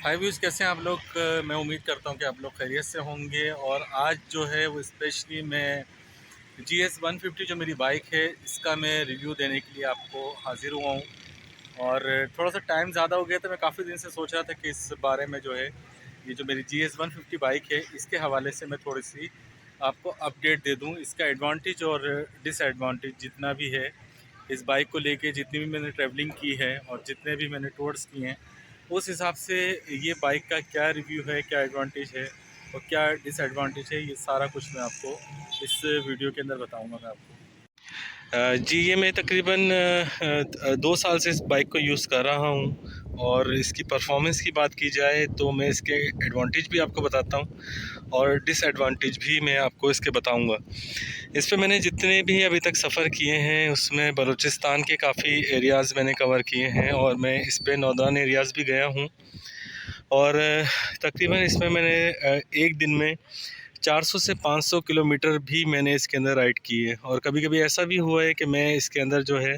हाय views, कैसे हैं आप लोग। मैं उम्मीद करता हूं कि आप लोग खैरियत से होंगे। और आज जो है वो स्पेशली मैं GS 150 जो मेरी बाइक है इसका मैं रिव्यू देने के लिए आपको हाज़िर हुआ हूं। और थोड़ा सा टाइम ज़्यादा हो गया था। मैं काफ़ी दिन से सोच रहा था कि इस बारे में जो है ये जो मेरी GS 150 बाइक है इसके हवाले से मैं थोड़ी सी आपको अपडेट दे दूँ। इसका एडवांटेज और डिसएडवांटेज जितना भी है इस बाइक को लेके, जितनी भी मैंने ट्रैवलिंग की है और जितने भी मैंने टूर्स किए हैं, उस हिसाब से ये बाइक का क्या रिव्यू है, क्या एडवांटेज है और क्या डिसएडवांटेज है, ये सारा कुछ मैं आपको इस वीडियो के अंदर बताऊंगा मैं आपको। जी, ये मैं तकरीबन 2 साल से इस बाइक को यूज़ कर रहा हूँ। और इसकी परफॉर्मेंस की बात की जाए तो मैं इसके एडवांटेज भी आपको बताता हूँ और डिसएडवांटेज भी मैं आपको इसके बताऊंगा। इस पे मैंने जितने भी अभी तक सफ़र किए हैं उसमें बलूचिस्तान के काफ़ी एरियाज़ मैंने कवर किए हैं और मैं इस पे नॉर्दर्न एरियाज़ भी गया हूँ। और तकरीबन इसमें मैंने एक दिन में 400 से 500 किलोमीटर भी मैंने इसके अंदर राइड की है। और कभी कभी ऐसा भी हुआ है कि मैं इसके अंदर जो है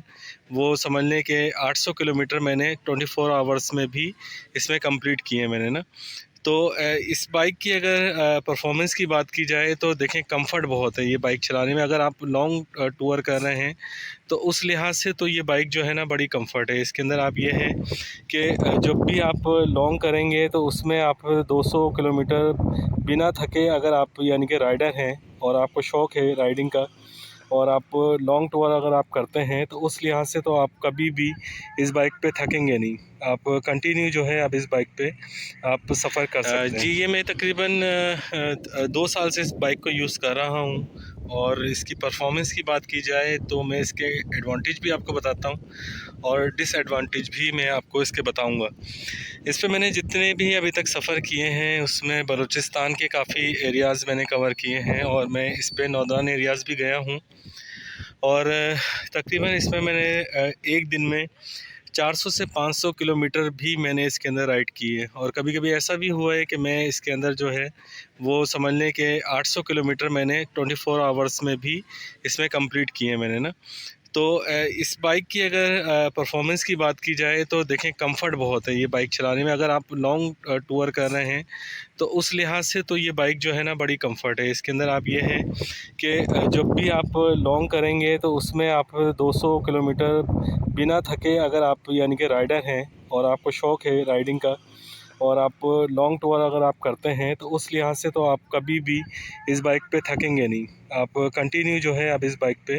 वो समझ लें कि 800 किलोमीटर मैंने 24 आवर्स में भी इसमें कंप्लीट किए हैं मैंने ना। तो इस बाइक की अगर परफॉर्मेंस की बात की जाए तो देखें, कंफर्ट बहुत है ये बाइक चलाने में। अगर आप लॉन्ग टूर कर रहे हैं तो उस लिहाज से तो ये बाइक जो है ना बड़ी कंफर्ट है। इसके अंदर आप ये है कि जब भी आप लॉन्ग करेंगे तो उसमें आप 200 किलोमीटर बिना थके, अगर आप यानी कि राइडर हैं और आपको शौक़ है राइडिंग का और आप लॉन्ग टूर अगर आप करते हैं तो उस लिहाज से तो आप कभी भी इस बाइक पे थकेंगे नहीं। आप कंटिन्यू जो है आप इस बाइक पे आप सफ़र कर सकते हैं। जी, ये मैं तकरीबन 2 साल से इस बाइक को यूज़ कर रहा हूँ। और इसकी परफॉर्मेंस की बात की जाए तो मैं इसके एडवांटेज भी आपको बताता हूँ और डिसएडवांटेज भी मैं आपको इसके बताऊँगा। इस पे मैंने जितने भी अभी तक सफ़र किए हैं उसमें बलूचिस्तान के काफ़ी एरियाज़ मैंने कवर किए हैं और मैं इस पे नॉर्दर्न एरियाज़ भी गया हूँ। और तकरीबन इसमें मैंने एक दिन में 400 से 500 किलोमीटर भी मैंने इसके अंदर राइड की है। और कभी कभी ऐसा भी हुआ है कि मैं इसके अंदर जो है वो समझ लें कि 800 किलोमीटर मैंने 24 आवर्स में भी इसमें कंप्लीट किए हैं मैंने ना। तो इस बाइक की अगर परफॉर्मेंस की बात की जाए तो देखें, कंफर्ट बहुत है ये बाइक चलाने में। अगर आप लॉन्ग टूर कर रहे हैं तो उस लिहाज से तो ये बाइक जो है ना बड़ी कंफर्ट है। इसके अंदर आप ये है कि जब भी आप लॉन्ग करेंगे तो उसमें आप 200 किलोमीटर बिना थके, अगर आप यानी कि राइडर हैं और आपको शौक़ है राइडिंग का और आप लॉन्ग टूर अगर आप करते हैं तो उस लिहाज से तो आप कभी भी इस बाइक पे थकेंगे नहीं। आप कंटिन्यू जो है आप इस बाइक पे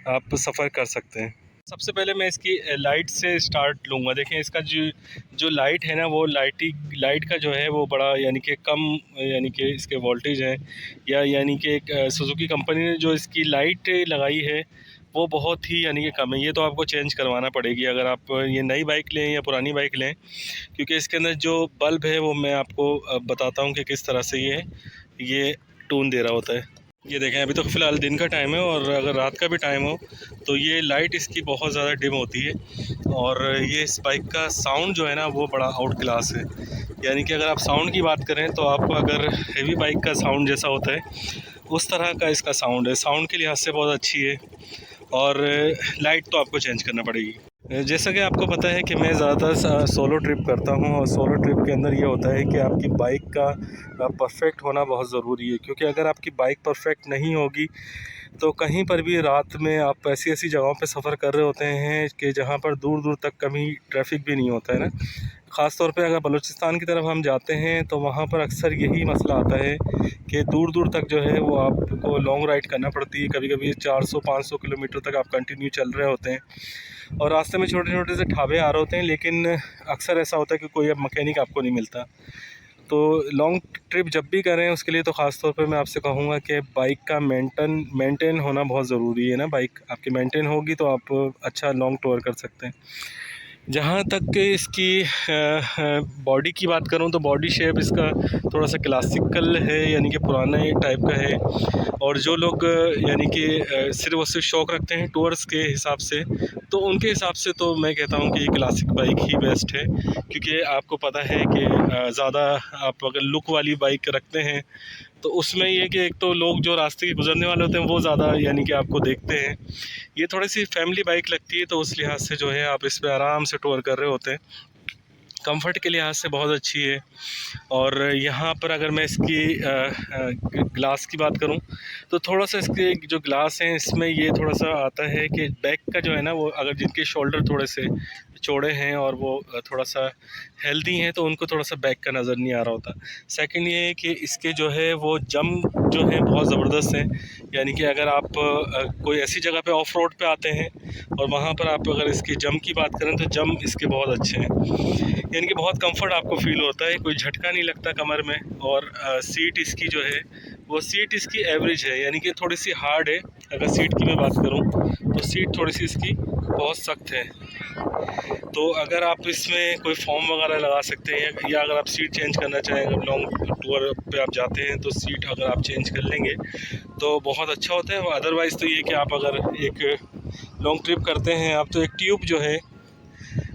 आप सफ़र कर सकते हैं। सबसे पहले मैं इसकी लाइट से स्टार्ट लूँगा। देखें, इसका जो जो लाइट है ना वो लाइट का जो है वो बड़ा यानी कि कम, यानी कि इसके वोल्टेज हैं या यानी कि सुजुकी कंपनी ने जो इसकी लाइट लगाई है वो बहुत ही यानी कि कम है। ये तो आपको चेंज करवाना पड़ेगी अगर आप ये नई बाइक लें या पुरानी बाइक लें, क्योंकि इसके अंदर जो बल्ब है वो मैं आपको बताता हूँ कि किस तरह से ये टून दे रहा होता है। ये देखें, अभी तो फ़िलहाल दिन का टाइम है और अगर रात का भी टाइम हो तो ये लाइट इसकी बहुत ज़्यादा डिम होती है। और ये इस बाइक का साउंड जो है ना वो बड़ा आउट क्लास है। यानी कि अगर आप साउंड की बात करें तो आपको अगर हेवी बाइक का साउंड जैसा होता है उस तरह का इसका साउंड है। साउंड के लिहाज से बहुत अच्छी है। और लाइट तो आपको चेंज करना पड़ेगी। जैसा कि आपको पता है कि मैं ज़्यादातर सोलो ट्रिप करता हूं और सोलो ट्रिप के अंदर ये होता है कि आपकी बाइक का परफेक्ट होना बहुत ज़रूरी है। क्योंकि अगर आपकी बाइक परफेक्ट नहीं होगी तो कहीं पर भी रात में आप ऐसी ऐसी जगहों पे सफ़र कर रहे होते हैं कि जहाँ पर दूर दूर तक कभी ट्रैफिक भी नहीं होता है ना। ख़ास तौर पे अगर बलूचिस्तान की तरफ हम जाते हैं तो वहाँ पर अक्सर यही मसला आता है कि दूर दूर तक जो है वो आपको लॉन्ग राइड करना पड़ती है। कभी कभी 400-500 किलोमीटर तक आप कंटिन्यू चल रहे होते हैं और रास्ते में छोटे छोटे से ढाबे आ रहे होते हैं, लेकिन अक्सर ऐसा होता है कि कोई अब मैकेनिक आपको नहीं मिलता। तो लॉन्ग ट्रिप जब भी करें उसके लिए तो ख़ास तौर पे मैं आपसे कहूँगा कि बाइक का मेंटेन होना बहुत ज़रूरी है ना। बाइक आपकी मेंटेन होगी तो आप अच्छा लॉन्ग टूर कर सकते हैं। जहाँ तक कि इसकी बॉडी की बात करूँ तो बॉडी शेप इसका थोड़ा सा क्लासिकल है, यानी कि पुराने टाइप का है। और जो लोग यानी कि सिर्फ और सिर्फ शौक़ रखते हैं टूर्स के हिसाब से, तो उनके हिसाब से तो मैं कहता हूँ कि क्लासिक बाइक ही बेस्ट है। क्योंकि आपको पता है कि ज़्यादा आप अगर लुक वाली बाइक रखते हैं तो उसमें ये कि एक तो लोग जो रास्ते के गुजरने वाले होते हैं वो ज़्यादा यानी कि आपको देखते हैं। ये थोड़ी सी फैमिली बाइक लगती है तो उस लिहाज से जो है आप इस पे आराम से टूर कर रहे होते हैं। कंफर्ट के लिहाज से बहुत अच्छी है। और यहाँ पर अगर मैं इसकी ग्लास की बात करूँ तो थोड़ा सा इसके जो ग्लास हैं इसमें ये थोड़ा सा आता है कि बैक का जो है ना, वो अगर जिनके शोल्डर थोड़े से चौड़े हैं और वो थोड़ा सा हेल्दी हैं तो उनको थोड़ा सा बैक का नज़र नहीं आ रहा होता। सेकंड ये है कि इसके जो है वो जंप जो है बहुत ज़बरदस्त हैं, यानी कि अगर आप कोई ऐसी जगह पे ऑफ रोड पे आते हैं और वहाँ पर आप अगर इसकी जंप की बात करें तो जंप इसके बहुत अच्छे हैं, यानी कि बहुत कंफर्ट आपको फ़ील होता है, कोई झटका नहीं लगता कमर में। और सीट इसकी जो है वो सीट इसकी एवरेज है, यानी कि थोड़ी सी हार्ड है। अगर सीट की मैं बात करूं तो सीट थोड़ी सी इसकी बहुत सख्त है, तो अगर आप इसमें कोई फॉर्म वगैरह लगा सकते हैं या अगर आप सीट चेंज करना चाहें, अगर लॉन्ग टूर पे आप जाते हैं तो सीट अगर आप चेंज कर लेंगे तो बहुत अच्छा होता है। अदरवाइज़ तो ये कि आप अगर एक लॉन्ग ट्रिप करते हैं आप, तो एक ट्यूब जो है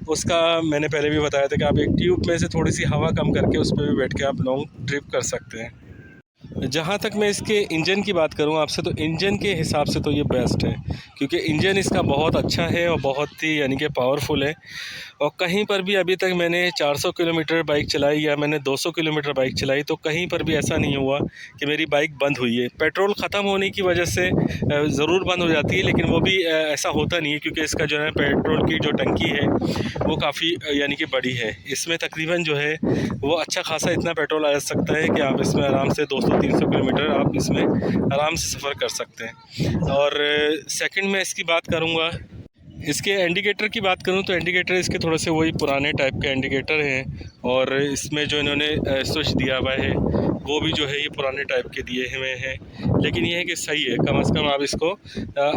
उसका मैंने पहले भी बताया था कि आप एक ट्यूब में से थोड़ी सी हवा कम करके उस पर भी बैठ के आप लॉन्ग ट्रिप कर सकते हैं। जहाँ तक मैं इसके इंजन की बात करूँ आपसे, तो इंजन के हिसाब से तो ये बेस्ट है, क्योंकि इंजन इसका बहुत अच्छा है और बहुत ही यानी कि पावरफुल है। और कहीं पर भी अभी तक मैंने 400 किलोमीटर बाइक चलाई या मैंने 200 किलोमीटर बाइक चलाई तो कहीं पर भी ऐसा नहीं हुआ कि मेरी बाइक बंद हुई है। पेट्रोल ख़त्म होने की वजह से ज़रूर बंद हो जाती है, लेकिन वो भी ऐसा होता नहीं है, क्योंकि इसका जो है पेट्रोल की जो टंकी है वो काफ़ी यानी कि बड़ी है। इसमें तकरीबन जो है वो अच्छा खासा इतना पेट्रोल आ सकता है कि आप इसमें आराम से 200-300 किलोमीटर आप इसमें आराम से सफ़र कर सकते हैं। और सेकंड में इसकी बात करूँगा, इसके इंडिकेटर की बात करूं तो इंडिकेटर इसके थोड़े से वही पुराने टाइप के इंडिकेटर हैं, और इसमें जो इन्होंने स्विच दिया हुआ है वो भी जो है ये पुराने टाइप के दिए हुए हैं, लेकिन ये है कि सही है। कम से कम आप इसको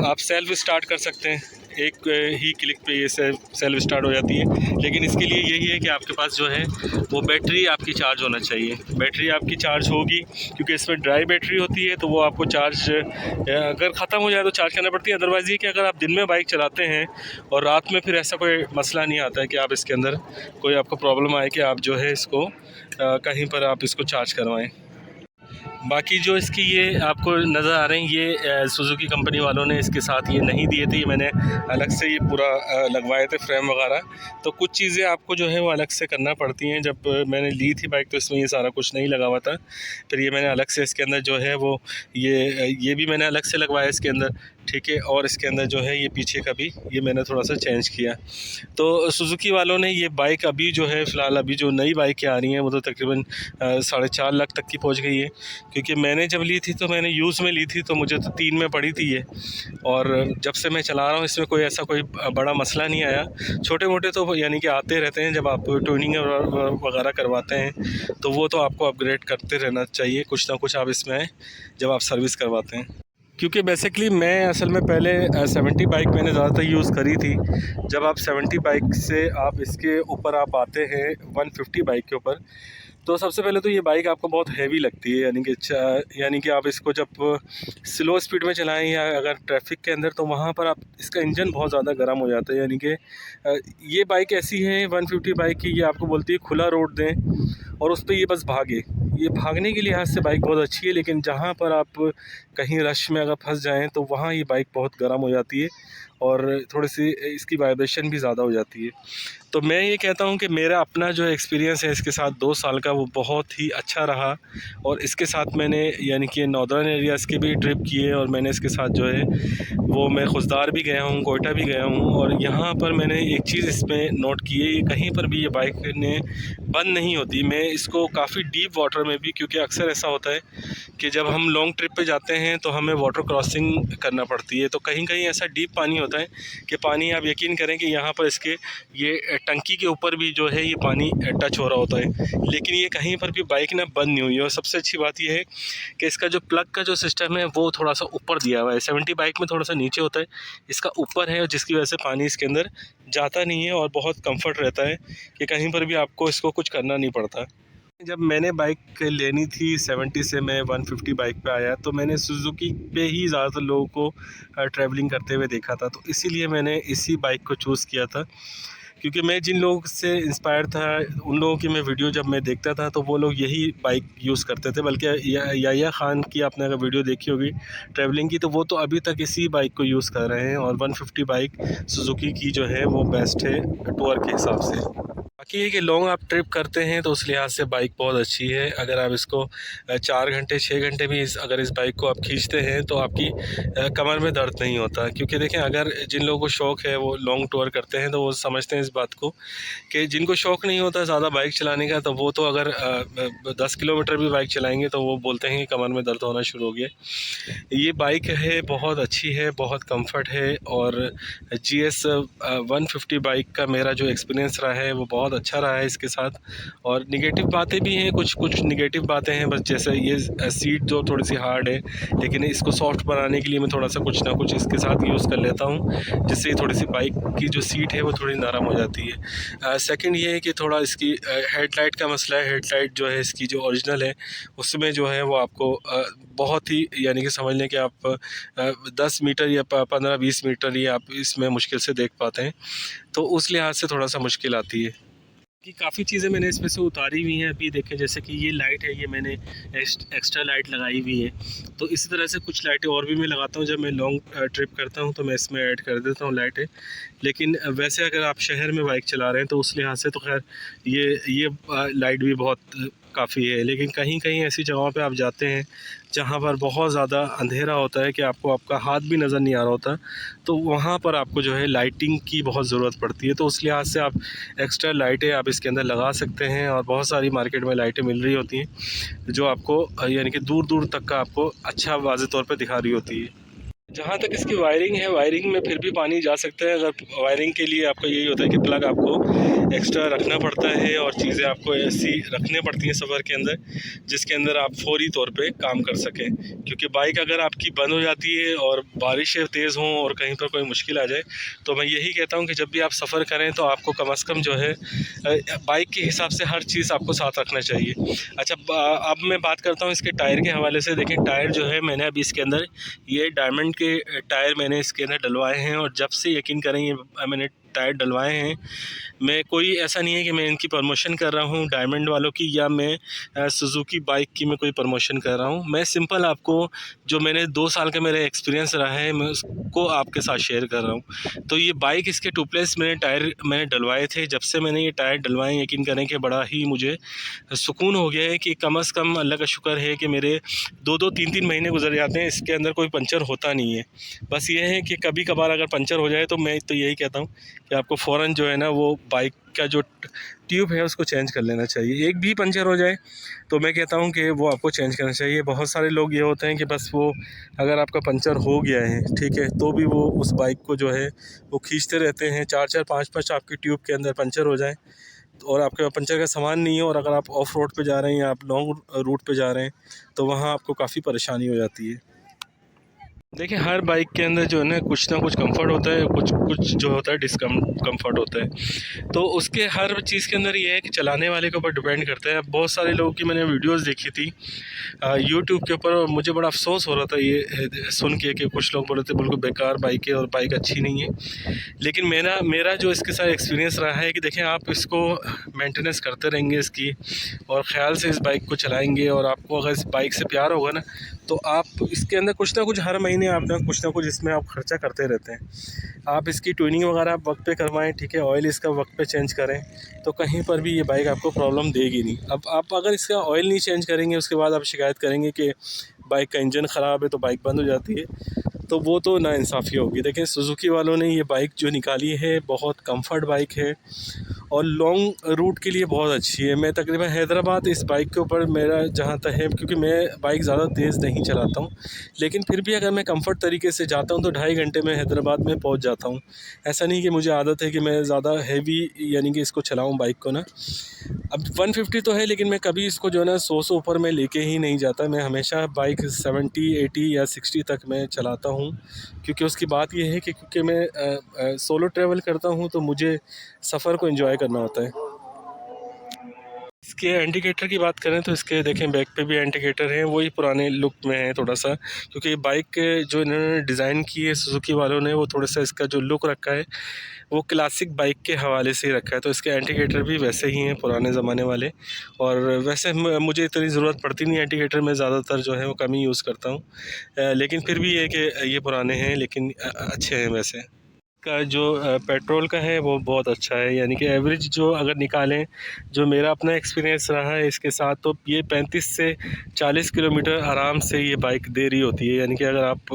आप सेल्फ स्टार्ट कर सकते हैं, एक ही क्लिक पे ये सेल्फ स्टार्ट हो जाती है। लेकिन इसके लिए यही है कि आपके पास जो है वो बैटरी आपकी चार्ज होना चाहिए। बैटरी आपकी चार्ज होगी क्योंकि इसमें ड्राई बैटरी होती है, तो वो आपको चार्ज अगर ख़त्म हो जाए तो चार्ज करना पड़ती है। अदरवाइज़ ये कि अगर आप दिन में बाइक चलाते हैं और रात में, फिर ऐसा कोई मसला नहीं आता है कि आप इसके अंदर कोई आपको प्रॉब्लम आए कि आप जो है इसको कहीं पर आप इसको चार्ज करवाएं। बाकी जो इसकी ये आपको नज़र आ रहे हैं, ये सुजुकी कंपनी वालों ने इसके साथ ये नहीं दिए थे, ये मैंने अलग से ये पूरा लगवाए थे फ्रेम वगैरह। तो कुछ चीज़ें आपको जो है वो अलग से करना पड़ती हैं। जब मैंने ली थी बाइक तो इसमें ये सारा कुछ नहीं लगा हुआ था, फिर ये मैंने अलग से इसके अंदर जो है वो ये भी मैंने अलग से लगवाया इसके अंदर, ठीक है। और इसके अंदर जो है ये पीछे का भी ये मैंने थोड़ा सा चेंज किया। तो सुजुकी वालों ने ये बाइक अभी जो है फ़िलहाल अभी जो नई बाइकें आ रही हैं वो तो तकरीबन 4.5 लाख तक की पहुंच गई है, क्योंकि मैंने जब ली थी तो मैंने यूज़ में ली थी तो मुझे तो 3 में पड़ी थी ये, और जब से मैं चला रहा हूँ इसमें कोई ऐसा कोई बड़ा मसला नहीं आया। छोटे मोटे तो यानी कि आते रहते हैं, जब आप ट्यूनिंग वगैरह करवाते हैं तो वो तो आपको अपग्रेड करते रहना चाहिए कुछ ना कुछ आप इसमें जब आप सर्विस करवाते हैं। क्योंकि बेसिकली मैं असल में पहले 70 बाइक मैंने ज़्यादातर यूज़ करी थी। जब आप 70 बाइक से आप इसके ऊपर आप आते हैं 150 बाइक के ऊपर, तो सबसे पहले तो ये बाइक आपको बहुत हैवी लगती है, यानी कि आप इसको जब स्लो स्पीड में चलाएं या अगर ट्रैफिक के अंदर, तो वहाँ पर आप इसका इंजन बहुत ज़्यादा गर्म हो जाता है। यानी कि ये बाइक ऐसी है 150 बाइक की, ये आपको बोलती है खुला रोड दें और उस पर ये बस भागे। ये भागने के लिहाज से बाइक बहुत अच्छी है, लेकिन जहाँ पर आप कहीं रश में अगर फंस जाएँ तो वहाँ ये बाइक बहुत गर्म हो जाती है और थोड़ी सी इसकी वाइब्रेशन भी ज़्यादा हो जाती है। तो मैं ये कहता हूँ कि मेरा अपना जो एक्सपीरियंस है इसके साथ 2 साल का, वो बहुत ही अच्छा रहा। और इसके साथ मैंने यानी कि नॉर्दर्न एरियाज़ के भी ट्रिप किए, और मैंने इसके साथ जो है वो मैं खुशदार भी गया हूँ, कोयटा भी गया हूँ। और यहाँ पर मैंने एक चीज़ इसमें नोट की है, कहीं पर भी ये बाइक ने बंद नहीं होती। मैं इसको काफ़ी डीप वाटर में भी, क्योंकि अक्सर ऐसा होता है कि जब हम लॉन्ग ट्रिप पे जाते हैं तो हमें वाटर क्रॉसिंग करना पड़ती है, तो कहीं कहीं ऐसा डीप पानी होता है कि पानी, आप यकीन करें कि यहाँ पर इसके ये टंकी के ऊपर भी जो है ये पानी टच हो रहा होता है, लेकिन ये कहीं पर भी बाइक ना बंद नहीं हुई है। और सबसे अच्छी बात ये है कि इसका जो प्लग का जो सिस्टम है वो थोड़ा सा ऊपर दिया हुआ है। 70 बाइक में थोड़ा सा नीचे होता है, इसका ऊपर है, जिसकी वजह से पानी इसके अंदर जाता नहीं है और बहुत कंफर्ट रहता है कि कहीं पर भी आपको इसको कुछ करना नहीं पड़ता। जब मैंने बाइक लेनी थी 70 से मैं 150 बाइक पे आया, तो मैंने सुजुकी पे ही ज़्यादातर लोगों को ट्रैवलिंग करते हुए देखा था, तो इसीलिए मैंने इसी बाइक को चूज़ किया था। क्योंकि मैं जिन लोगों से इंस्पायर था, उन लोगों की मैं वीडियो जब मैं देखता था तो वो लोग यही बाइक यूज़ करते थे। बल्कि याया खान की आपने अगर वीडियो देखी होगी ट्रैवलिंग की, तो वो तो अभी तक इसी बाइक को यूज़ कर रहे हैं। और 150 बाइक सुजुकी की जो है वो बेस्ट है टूर के हिसाब से। बाकी ये कि लॉन्ग आप ट्रिप करते हैं तो उस लिहाज से बाइक बहुत अच्छी है। अगर आप इसको 4 घंटे 6 घंटे भी अगर इस बाइक को आप खींचते हैं तो आपकी कमर में दर्द नहीं होता। क्योंकि देखें, अगर जिन लोगों को शौक़ है वो लॉन्ग टूर करते हैं तो वो समझते हैं इस बात को कि जिनको शौक़ नहीं होता ज़्यादा बाइक चलाने का, तो वो तो अगर 10 किलोमीटर भी बाइक चलाएंगे तो वो बोलते हैं कि कमर में दर्द होना शुरू हो गया। ये बाइक है बहुत अच्छी है, बहुत कंफर्ट है। और GS 150 बाइक का मेरा जो एक्सपीरियंस रहा है वो बहुत अच्छा रहा है इसके साथ। और निगेटिव बातें भी हैं, कुछ निगेटिव बातें हैं, बस जैसे ये सीट जो थोड़ी सी हार्ड है, लेकिन इसको सॉफ्ट बनाने के लिए मैं थोड़ा सा कुछ ना कुछ इसके साथ यूज़ कर लेता हूँ, जिससे थोड़ी सी बाइक की जो सीट है वो थोड़ी नरम हो जाती है। सेकंड ये है कि थोड़ा इसकी हेडलाइट का मसला है। हेडलाइट जो है इसकी जो ओरिजिनल है उसमें जो है वो आपको बहुत ही, यानी कि समझ लें कि आप 10 मीटर या 15-20 मीटर ही आप इसमें मुश्किल से देख पाते हैं, तो उस लिहाज से थोड़ा सा मुश्किल आती है। कि काफ़ी चीज़ें मैंने इसमें से उतारी हुई हैं अभी देखें, जैसे कि ये लाइट है, ये मैंने एक्स्ट्रा लाइट लगाई हुई है। तो इसी तरह से कुछ लाइटें और भी मैं लगाता हूँ, जब मैं लॉन्ग ट्रिप करता हूँ तो मैं इसमें ऐड कर देता हूँ लाइटें। लेकिन वैसे अगर आप शहर में बाइक चला रहे हैं तो उस लिहाज से तो खैर ये लाइट भी बहुत काफ़ी है। लेकिन कहीं कहीं ऐसी जगहों पे आप जाते हैं जहाँ पर बहुत ज़्यादा अंधेरा होता है कि आपको आपका हाथ भी नज़र नहीं आ रहा होता, तो वहाँ पर आपको जो है लाइटिंग की बहुत ज़रूरत पड़ती है। तो उस लिहाज से आप एक्स्ट्रा लाइटें आप इसके अंदर लगा सकते हैं। और बहुत सारी मार्केट में लाइटें मिल रही होती हैं जो आपको यानी कि दूर दूर तक का आपको अच्छा वाज़े तौर पे दिखा रही होती है। जहाँ तक इसकी वायरिंग है, वायरिंग में फिर भी पानी जा सकता है। अगर वायरिंग के लिए आपका यही होता है कि प्लग आपको एक्स्ट्रा रखना पड़ता है और चीज़ें आपको ऐसी रखनी पड़ती हैं सफ़र के अंदर जिसके अंदर आप फौरी तौर पे काम कर सकें। क्योंकि बाइक अगर आपकी बंद हो जाती है और बारिशें तेज़ हों और कहीं पर कोई मुश्किल आ जाए, तो मैं यही कहता हूँ कि जब भी आप सफ़र करें तो आपको कम से कम जो है बाइक के हिसाब से हर चीज़ आपको साथ रखना चाहिए। अच्छा, अब मैं बात करता हूँ इसके टायर के हवाले से। देखें, टायर जो है मैंने अभी इसके अंदर ये डायमंड के टायर मैंने इसके अंदर डलवाए हैं। और जब से यकीन करें ये मैंने टायर डलवाए हैं, मैं कोई ऐसा नहीं है कि मैं इनकी प्रमोशन कर रहा हूँ डायमंड वालों की, या मैं सुजुकी बाइक की मैं कोई प्रमोशन कर रहा हूँ। मैं सिंपल आपको जो मैंने 2 साल का मेरा एक्सपीरियंस रहा है मैं उसको आपके साथ शेयर कर रहा हूँ। तो ये बाइक इसके टूपलेस टायर मैंने डलवाए थे। जब से मैंने ये टायर डलवाए, यकीन करें कि बड़ा ही मुझे सुकून हो गया है कि कम से कम अल्लाह का शुक्र है कि मेरे 2-2 3-3 महीने गुजर जाते हैं, इसके अंदर कोई पंचर होता नहीं है। बस ये है कि कभी कभार अगर पंचर हो जाए तो मैं तो यही कहता हूँ कि आपको फ़ौरन जो है ना वो बाइक का जो ट्यूब है उसको चेंज कर लेना चाहिए। एक भी पंचर हो जाए तो मैं कहता हूँ कि वो आपको चेंज करना चाहिए। बहुत सारे लोग ये होते हैं कि बस वो अगर आपका पंचर हो गया है, ठीक है, तो भी वो उस बाइक को जो है वो खींचते रहते हैं। 4-4 5-5 आपकी ट्यूब के अंदर पंचर हो जाए और आपके पास पंचर का सामान नहीं है, और अगर आप ऑफ रोड पे जा रहे हैं या आप लॉन्ग रूट पे जा रहे हैं तो वहाँ आपको काफ़ी परेशानी हो जाती है। देखिए, हर बाइक के अंदर जो है ना कुछ कंफर्ट होता है, कुछ जो होता है कंफर्ट होता है। तो उसके हर चीज़ के अंदर ये है कि चलाने वाले के ऊपर डिपेंड करता है। बहुत सारे लोगों की मैंने वीडियोस देखी थी यूट्यूब के ऊपर, और मुझे बड़ा अफसोस हो रहा था ये सुन के कि कुछ लोग बोले थे बिल्कुल बेकार बाइक है और बाइक अच्छी नहीं है। लेकिन मेरा जो इसके साथ एक्सपीरियंस रहा है कि देखें, आप इसको मेंटेनेंस करते रहेंगे इसकी, और ख़्याल से इस बाइक को चलाएँगे, और आपको अगर इस बाइक से प्यार होगा ना तो आप इसके अंदर कुछ ना कुछ हर महीने आप कुछ ना कुछ इसमें आप ख़र्चा करते रहते हैं। आप इसकी ट्यूनिंग वगैरह आप वक्त पे करवाएं, ठीक है, ऑयल इसका वक्त पे चेंज करें, तो कहीं पर भी ये बाइक आपको प्रॉब्लम देगी नहीं। अब आप अगर इसका ऑयल नहीं चेंज करेंगे उसके बाद आप शिकायत करेंगे कि बाइक का इंजन ख़राब है तो बाइक बंद हो जाती है, तो वो तो नाइंसाफ़ी होगी। देखिए, सुजुकी वालों ने ये बाइक जो निकाली है बहुत कंफर्ट बाइक है और लॉन्ग रूट के लिए बहुत अच्छी है। मैं तकरीबन हैदराबाद इस बाइक के ऊपर मेरा जहाँ तक है, क्योंकि मैं बाइक ज़्यादा तेज़ नहीं चलाता हूँ, लेकिन फिर भी अगर मैं कंफर्ट तरीके से जाता हूँ तो 2.5 घंटे में हैदराबाद में पहुँच जाता हूँ। ऐसा नहीं कि मुझे आदत है कि मैं ज़्यादा हैवी यानी कि इसको चलाऊँ बाइक को ना। अब 150 तो है, लेकिन मैं कभी इसको जो है ना 100 से ऊपर मैं लेके ही नहीं जाता। मैं हमेशा बाइक 70-80 या 60 तक मैं चलाता हूँ, क्योंकि उसकी बात यह है कि क्योंकि मैं सोलो ट्रैवल करता हूँ तो मुझे सफ़र को एंजॉय करना होता है। इसके इंडिकेटर की बात करें तो इसके देखें बैक पे भी इंडिकेटर हैं, वही पुराने लुक में है थोड़ा सा, क्योंकि बाइक जो इन्होंने डिज़ाइन की है सुजुकी वालों ने, वो थोड़ा सा इसका जो लुक रखा है वो क्लासिक बाइक के हवाले से ही रखा है। तो इसके इंडिकेटर भी वैसे ही हैं पुराने ज़माने वाले, और वैसे मुझे इतनी ज़रूरत पड़ती नहीं इंडिकेटर में, ज़्यादातर जो है वो कम ही यूज़ करता हूँ। लेकिन फिर भी ये कि ये पुराने हैं लेकिन अच्छे हैं वैसे। का जो पेट्रोल का है वो बहुत अच्छा है, यानी कि एवरेज जो अगर निकालें, जो मेरा अपना एक्सपीरियंस रहा है इसके साथ, तो ये 35 से 40 किलोमीटर आराम से ये बाइक दे रही होती है। यानी कि अगर आप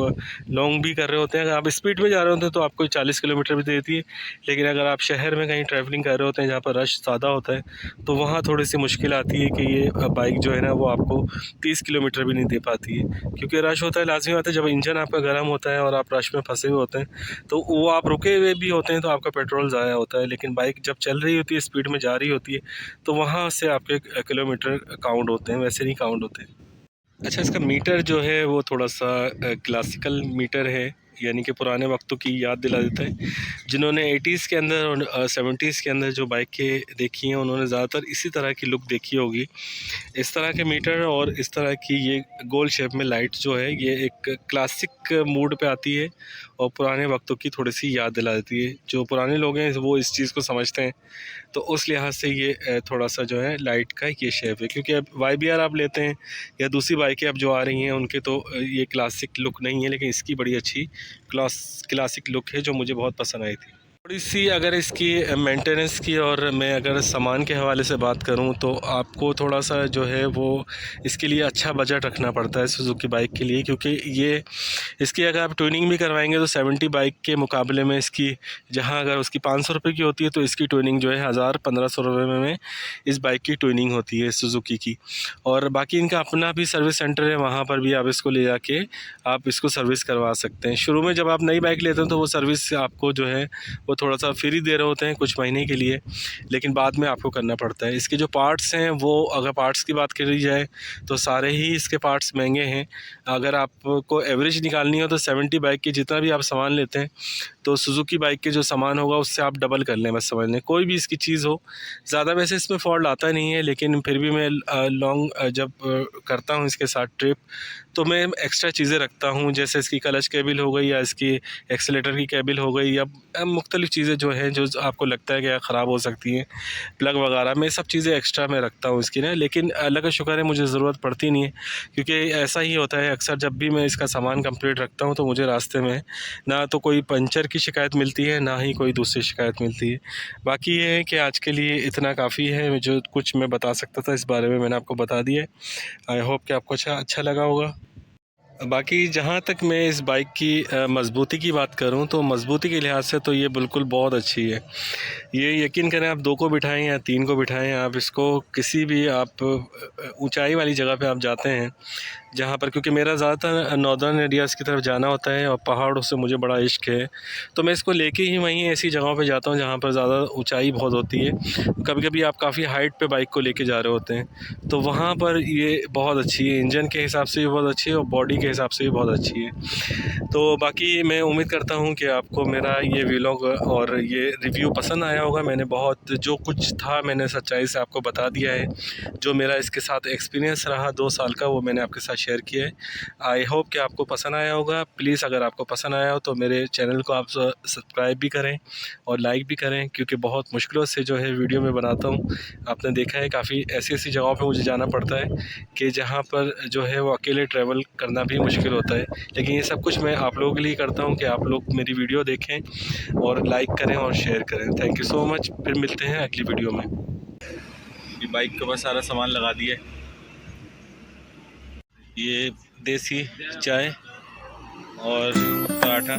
लॉन्ग भी कर रहे होते हैं, अगर आप स्पीड में जा रहे होते हैं तो आपको 40 किलोमीटर भी देती है, लेकिन अगर आप शहर में कहीं ट्रैवलिंग कर रहे होते हैं जहाँ पर रश ज़्यादा होता है, तो वहाँ थोड़ी सी मुश्किल आती है कि ये बाइक जो है ना वो आपको 30 किलोमीटर भी नहीं दे पाती है, क्योंकि रश होता है। लाजमी बात है, जब इंजन आपका गर्म होता है और आप रश में फंसे हुए होते हैं तो वो आप रुके हुए भी होते हैं तो आपका पेट्रोल ज़ाया होता है। लेकिन बाइक जब चल रही होती है, स्पीड में जा रही होती है, तो वहाँ से आपके किलोमीटर काउंट होते हैं, वैसे नहीं काउंट होते। अच्छा, इसका मीटर जो है वो थोड़ा सा क्लासिकल मीटर है, यानी कि पुराने वक्तों की याद दिला देता है। जिन्होंने 80s के अंदर और 70s के अंदर जो बाइकें देखी हैं, उन्होंने ज़्यादातर इसी तरह की लुक देखी होगी। इस तरह के मीटर और इस तरह की ये गोल शेप में लाइट जो है, ये एक क्लासिक मूड पे आती है और पुराने वक्तों की थोड़ी सी याद दिला देती है। जो पुराने लोग हैं वो इस चीज़ को समझते हैं, तो उस लिहाज से ये थोड़ा सा जो है लाइट का ये शेप है। क्योंकि अब YBR आप लेते हैं या दूसरी बाइकें अब जो आ रही हैं, उनके तो ये क्लासिक लुक नहीं है, लेकिन इसकी बड़ी अच्छी क्लासिक लुक है जो मुझे बहुत पसंद आई थी। थोड़ी सी अगर इसकी मेंटेनेंस की और मैं अगर सामान के हवाले से बात करूं, तो आपको थोड़ा सा जो है वो इसके लिए अच्छा बजट रखना पड़ता है सुजुकी बाइक के लिए, क्योंकि ये इसकी अगर आप ट्यूनिंग भी करवाएंगे तो 70 बाइक के मुकाबले में इसकी, जहां अगर उसकी 500 रुपये की होती है, तो इसकी ट्यूनिंग जो है 1000-1500 रुपये में इस बाइक की ट्यूनिंग होती है सुजुकी की। और बाकी इनका अपना भी सर्विस सेंटर है, वहाँ पर भी आप इसको ले जाके आप इसको सर्विस करवा सकते हैं। शुरू में जब आप नई बाइक लेते हैं तो वो सर्विस आपको जो है वो थोड़ा सा फ्री दे रहे होते हैं कुछ महीने के लिए, लेकिन बाद में आपको करना पड़ता है। इसके जो पार्ट्स हैं, वो अगर पार्ट्स की बात करी जाए तो सारे ही इसके पार्ट्स महंगे हैं। अगर आपको एवरेज निकालनी हो तो 70 बाइक की जितना भी आप सामान लेते हैं, तो सुजुकी बाइक के जो सामान होगा उससे आप डबल कर लें, बस समझ लें। कोई भी इसकी चीज़ हो, ज़्यादा वैसे इसमें फॉल्ट आता नहीं है, लेकिन फिर भी मैं लॉन्ग जब करता हूँ इसके साथ ट्रिप, तो मैं एक्स्ट्रा चीज़ें रखता हूँ, जैसे इसकी क्लच केबल हो गई या इसकी एक्सीलेटर की केबल हो गई, या मुख्तलिफ़ चीज़ें जो हैं जो आपको लगता है कि ख़राब हो सकती हैं, प्लग वगैरह, मैं सब चीज़ें एक्स्ट्रा में रखता हूँ इसकी ना। लेकिन अल्लाह का शुक्र है मुझे ज़रूरत पड़ती नहीं है, क्योंकि ऐसा ही होता है अक्सर जब भी मैं इसका सामान कंप्लीट रखता हूँ तो मुझे रास्ते में ना तो कोई पंचर की शिकायत मिलती है, ना ही कोई दूसरी शिकायत मिलती है। बाकी ये है कि आज के लिए इतना काफ़ी है, जो कुछ मैं बता सकता था इस बारे में मैंने आपको बता दिया है। आई होप कि आपको अच्छा लगा होगा। बाकी जहाँ तक मैं इस बाइक की मज़बूती की बात करूँ, तो मज़बूती के लिहाज से तो ये बिल्कुल बहुत अच्छी है। ये यकीन करें, आप 2 को बिठाएँ या 3 को बिठाएँ, आप इसको किसी भी आप ऊंचाई वाली जगह पे आप जाते हैं जहाँ पर, क्योंकि मेरा ज़्यादातर नॉर्दर्न एरियाज़ की तरफ जाना होता है और पहाड़ों से मुझे बड़ा इश्क है, तो मैं इसको लेके ही वहीं ऐसी जगहों पे जाता हूँ जहाँ पर ज़्यादा ऊंचाई बहुत होती है। कभी कभी आप काफ़ी हाइट पे बाइक को लेके जा रहे होते हैं, तो वहाँ पर ये बहुत अच्छी है, इंजन के हिसाब से भी बहुत अच्छी है और बॉडी के हिसाब से भी बहुत अच्छी है। तो बाकी मैं उम्मीद करता हूँ कि आपको मेरा ये व्लॉग और ये रिव्यू पसंद आया होगा। मैंने बहुत जो कुछ था मैंने सच्चाई से आपको बता दिया है। जो मेरा इसके साथ एक्सपीरियंस रहा 2 साल का, वो मैंने आपके साथ शेयर किया है। आई होप कि आपको पसंद आया होगा। प्लीज़ अगर आपको पसंद आया हो तो मेरे चैनल को आप सब्सक्राइब भी करें और लाइक भी करें, क्योंकि बहुत मुश्किलों से जो है वीडियो में बनाता हूँ। आपने देखा है काफ़ी ऐसी जगहों पे मुझे जाना पड़ता है कि जहाँ पर जो है वो अकेले ट्रैवल करना भी मुश्किल होता है, लेकिन ये सब कुछ मैं आप लोगों के लिए करता हूँ कि आप लोग मेरी वीडियो देखें और लाइक करें और शेयर करें। Thank you so much. फिर मिलते हैं अगली वीडियो में। ये बाइक के ऊपर सारा सामान लगा दिए। ये देसी चाय और पराठा,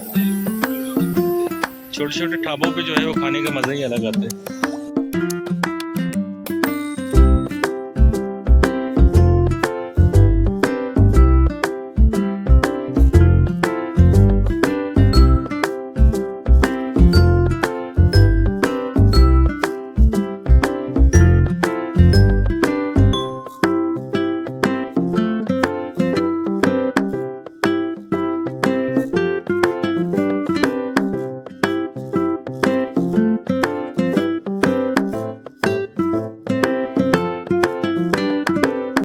छोटे छोटे ढाबों पे जो है वो खाने का मज़ा ही अलग आता है।